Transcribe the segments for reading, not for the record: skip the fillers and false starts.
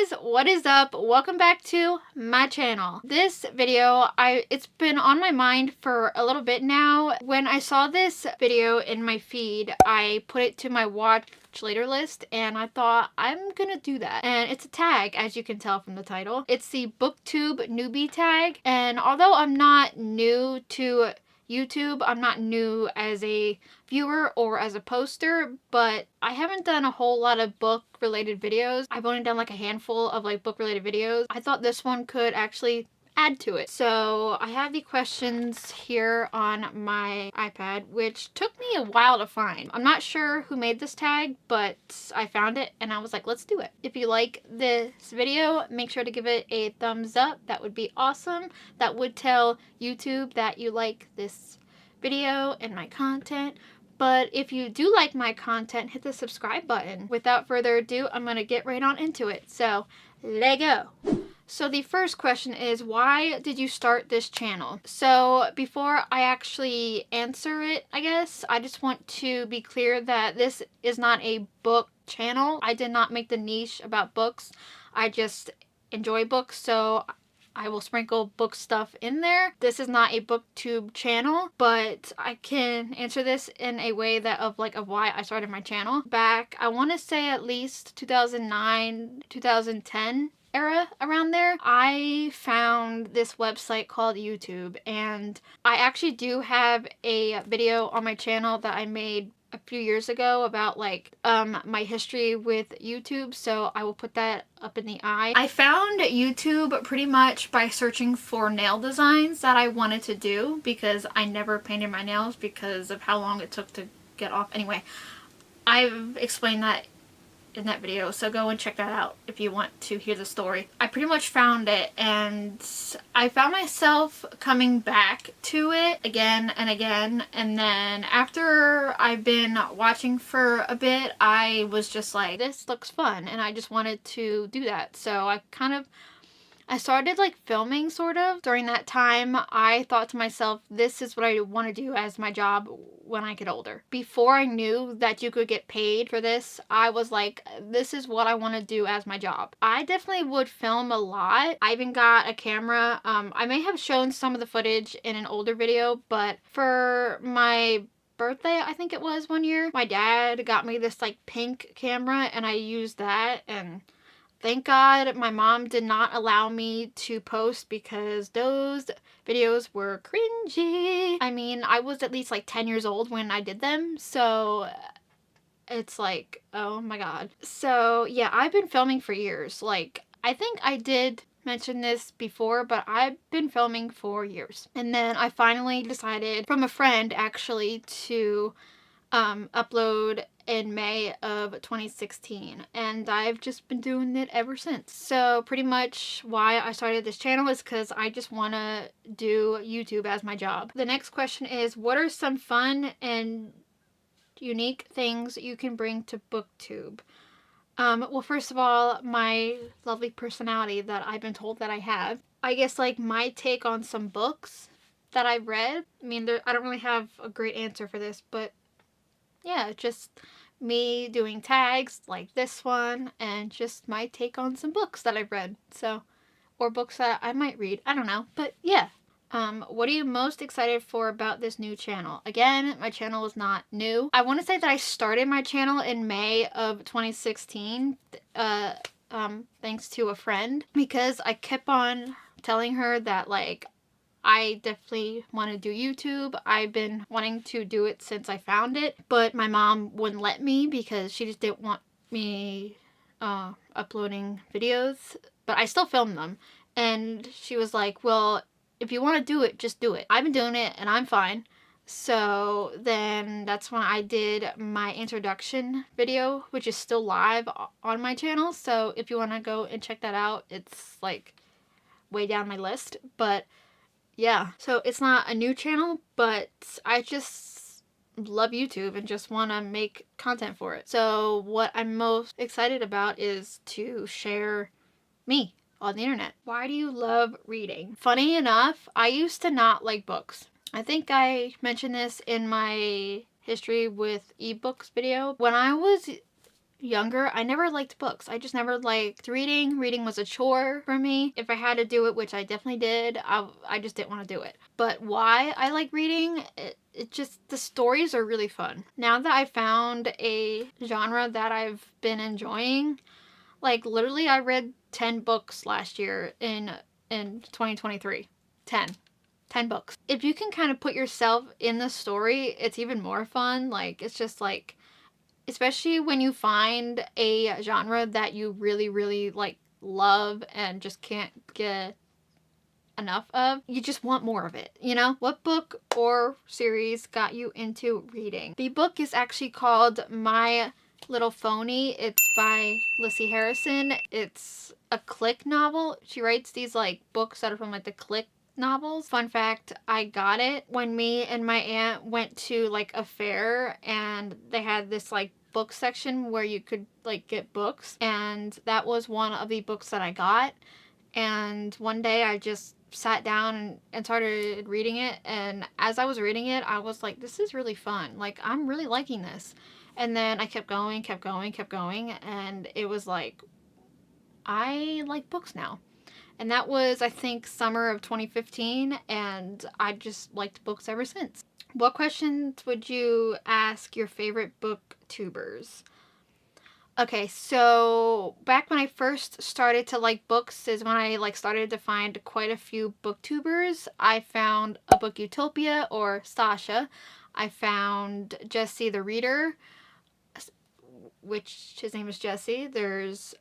guys, what is up? Welcome back to my channel. This video, it's been on my mind for a little bit now. When I saw this video in my feed, I put it to my watch later list and I thought I'm gonna do that. And it's a tag, as you can tell from the title. It's the Booktube Newbie tag, and although I'm not new to YouTube, I'm not new as a viewer or as a poster, but I haven't done a whole lot of book related videos. I've only done like a handful of like book related videos. I thought this one could actually add to it. So I have the questions here on my iPad, which took me a while to find. I'm not sure who made this tag, but I found it and I was like, let's do it. If you like this video, make sure to give it a thumbs up. That would be awesome. That would tell YouTube that you like this video and my content. But if you do like my content, hit the subscribe button. Without further ado, I'm gonna get right on into it. So, let's go. So the first question is, why did you start this channel? So before I actually answer it, I guess, I just want to be clear that this is not a book channel. I did not make the niche about books. I just enjoy books, so I will sprinkle book stuff in there. This is not a booktube channel, but I can answer this in a way that of why I started my channel. Back, I want to say at least 2009, 2010 era, around there, I found this website called YouTube, and I actually do have a video on my channel that I made a few years ago about my history with YouTube, so I will put that up in the eye. I found YouTube pretty much by searching for nail designs that I wanted to do, because I never painted my nails because of how long it took to get off. Anyway, I've explained that in that video, so go and check that out if you want to hear the story. I pretty much found it, and I found myself coming back to it again and again, and then after I've been watching for a bit, I was just like, this looks fun, and I just wanted to do that. So I started filming sort of. During that time, I thought to myself, this is what I want to do as my job when I get older. Before I knew that you could get paid for this, I was like, this is what I want to do as my job. I definitely would film a lot. I even got a camera. I may have shown some of the footage in an older video, but for my birthday, I think it was one year, my dad got me this pink camera, and I used that, and thank God my mom did not allow me to post because those videos were cringy. I mean, I was at least 10 years old when I did them, so it's oh my God. So yeah, I've been filming for years. I think I did mention this before, but I've been filming for years. And then I finally decided, from a friend actually, to upload in May of 2016, and I've just been doing it ever since. So pretty much why I started this channel is because I just want to do YouTube as my job. The next question is, what are some fun and unique things you can bring to Booktube? Well, first of all, my lovely personality that I've been told that I have. I guess my take on some books that I've read. I mean, I don't really have a great answer for this, but yeah, just me doing tags like this one, and just my take on some books that I've read. So, or books that I might read. I don't know, but yeah. What are you most excited for about this new channel? Again, my channel is not new. I want to say that I started my channel in May of 2016, thanks to a friend, because I kept on telling her that I definitely want to do YouTube. I've been wanting to do it since I found it, but my mom wouldn't let me because she just didn't want me uploading videos, but I still filmed them. And she was like, well, if you want to do it, just do it. I've been doing it and I'm fine. So then that's when I did my introduction video, which is still live on my channel. So if you want to go and check that out, it's way down my list. But yeah, so it's not a new channel, but I just love YouTube and just want to make content for it. So what I'm most excited about is to share me on the internet. Why do you love reading? Funny enough, I used to not like books. I think I mentioned this in my history with ebooks video. When I was younger, I never liked books. I just never liked reading. Reading was a chore for me. If I had to do it, which I definitely did, I just didn't want to do it. But why I like reading, it just, the stories are really fun. Now that I found a genre that I've been enjoying, like literally I read 10 books last year in 2023. 10 books. If you can kind of put yourself in the story, it's even more fun. Like, it's just like, especially when you find a genre that you really, really like love and just can't get enough of, you just want more of it, you know? What book or series got you into reading? The book is actually called My Little Phony. It's by Lissy Harrison. It's a Click novel. She writes these like books that are from like the Click novels. Fun fact, I got it when me and my aunt went to like a fair, and they had this like book section where you could like get books, and that was one of the books that I got. And one day I just sat down and started reading it, and as I was reading it, I was like, this is really fun. Like, I'm really liking this. And then I kept going, and it was like, I like books now. And that was, I think, summer of 2015, and I just liked books ever since. What questions would you ask your favorite booktubers? Okay, so back when I first started to like books is when I like started to find quite a few booktubers. I found a Book Utopia or Sasha. I found Jesse the Reader, which his name is Jesse. There's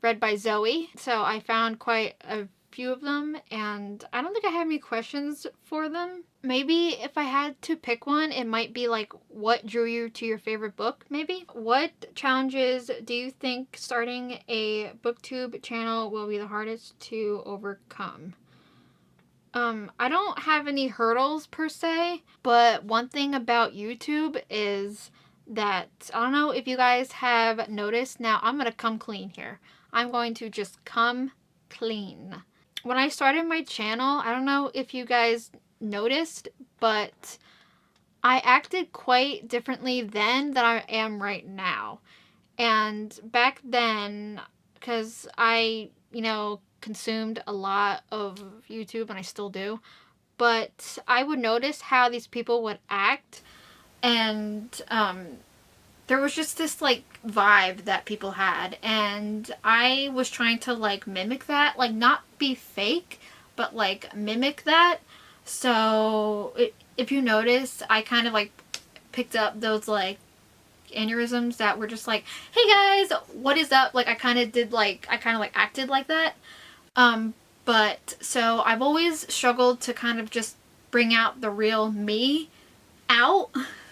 read by Zoe. So I found quite a few of them, and I don't think I have any questions for them. Maybe if I had to pick one, it might be like, what drew you to your favorite book, maybe? What challenges do you think starting a booktube channel will be the hardest to overcome? I don't have any hurdles per se, but one thing about YouTube is that, I don't know if you guys have noticed, now I'm gonna come clean here. I'm going to just come clean. When I started my channel, I don't know if you guys noticed, but I acted quite differently then than I am right now. And back then, because I, consumed a lot of YouTube, and I still do, but I would notice how these people would act, and there was just this like vibe that people had, and I was trying to like mimic that, like not be fake, but like mimic that. So if you notice, I kind of like picked up those like aneurysms that were just like, hey guys, what is up? Like I kind of acted like that. But so I've always struggled to kind of just bring out the real me out.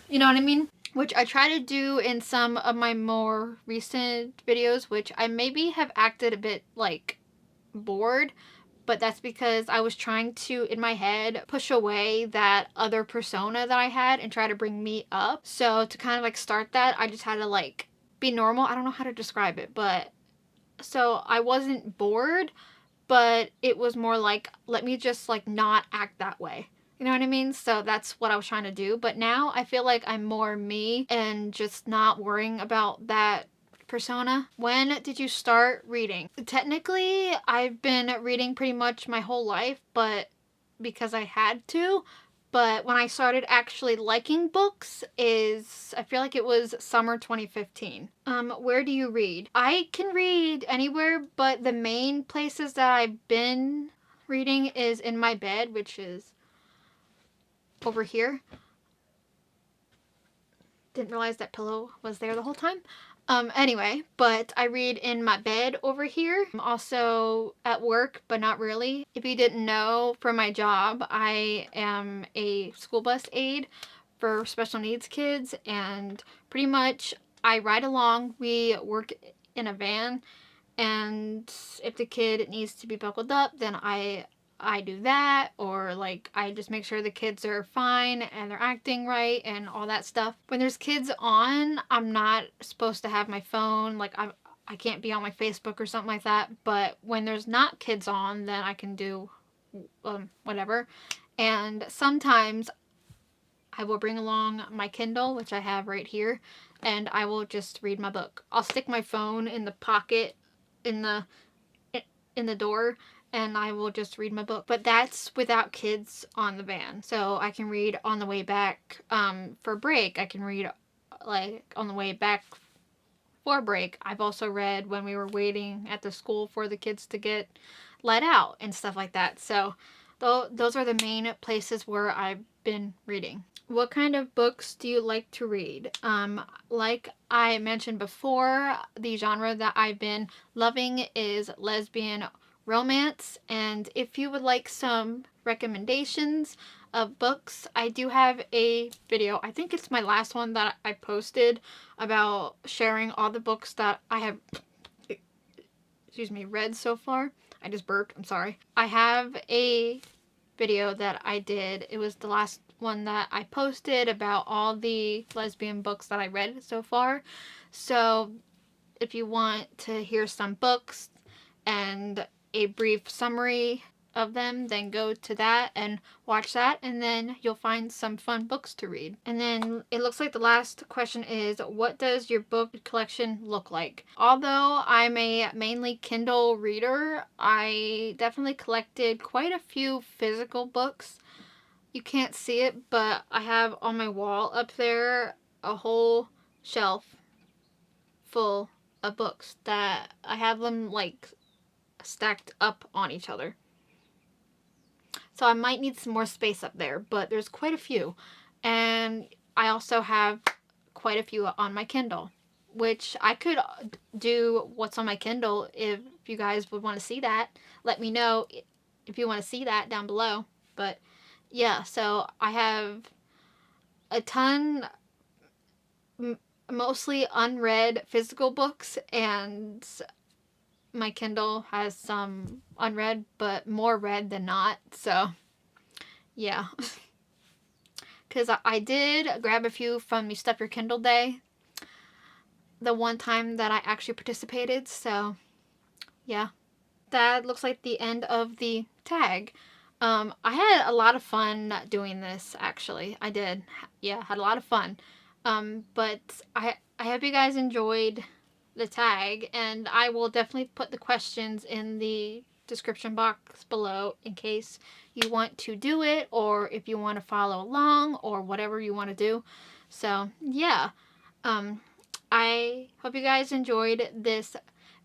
You know what I mean? Which I try to do in some of my more recent videos, which I maybe have acted a bit like bored, but that's because I was trying to, in my head, push away that other persona that I had and try to bring me up. So to kind of like start that, I just had to like be normal. I don't know how to describe it, but so I wasn't bored, but it was more like, let me just like not act that way. You know what I mean? So that's what I was trying to do. But now I feel like I'm more me and just not worrying about that persona. When did you start reading? Technically, I've been reading pretty much my whole life, but because I had to. But when I started actually liking books is, I feel like it was summer 2015. Where do you read? I can read anywhere, but the main places that I've been reading is in my bed, which is over here. Didn't realize that pillow was there the whole time. Anyway, but I read in my bed over here. I'm also at work, but not really. If you didn't know, for my job, I am a school bus aide for special needs kids, and pretty much I ride along. We work in a van, and if the kid needs to be buckled up, then I do that, or like I just make sure the kids are fine and they're acting right and all that stuff. When there's kids on, I'm not supposed to have my phone, like I can't be on my Facebook or something like that, but when there's not kids on, then I can do whatever. And sometimes I will bring along my Kindle, which I have right here, and I will just read my book. I'll stick my phone in the pocket in the door, and I will just read my book. But that's without kids on the van, so I can read on the way back for break. I can read like on the way back for break. I've also read when we were waiting at the school for the kids to get let out and stuff like that. So those are the main places where I've been reading. What kind of books do you like to read? Like I mentioned before, the genre that I've been loving is lesbian romance. And if you would like some recommendations of books, I do have a video. I think it's my last one that I posted about sharing all the books that I have, read so far. I just burped. I'm sorry. I have a video that I did. It was the last one that I posted about all the lesbian books that I read so far. So if you want to hear some books and a brief summary of them, then go to that and watch that, and then you'll find some fun books to read. And then it looks like the last question is, what does your book collection look like? Although I'm a mainly Kindle reader, I definitely collected quite a few physical books. You can't see it, but I have on my wall up there a whole shelf full of books that I have them like stacked up on each other. So I might need some more space up there, but there's quite a few. And I also have quite a few on my Kindle, which I could do what's on my Kindle if you guys would want to see that. Let me know if you want to see that down below. But yeah, so I have a ton, mostly unread physical books, and my Kindle has some unread, but more read than not. So yeah, because I did grab a few from the Stuff Your Kindle Day, the one time that I actually participated. So yeah, that looks like the end of the tag. I had a lot of fun doing this, actually. I did. Yeah, had a lot of fun. But I hope you guys enjoyed the tag, and I will definitely put the questions in the description box below in case you want to do it, or if you want to follow along, or whatever you want to do. So yeah, I hope you guys enjoyed this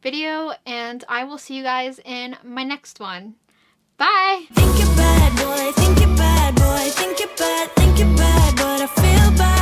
video, and I will see you guys in my next one. Bye! Think you're bad, boy, think you're bad, boy, think you're bad, but I feel bad.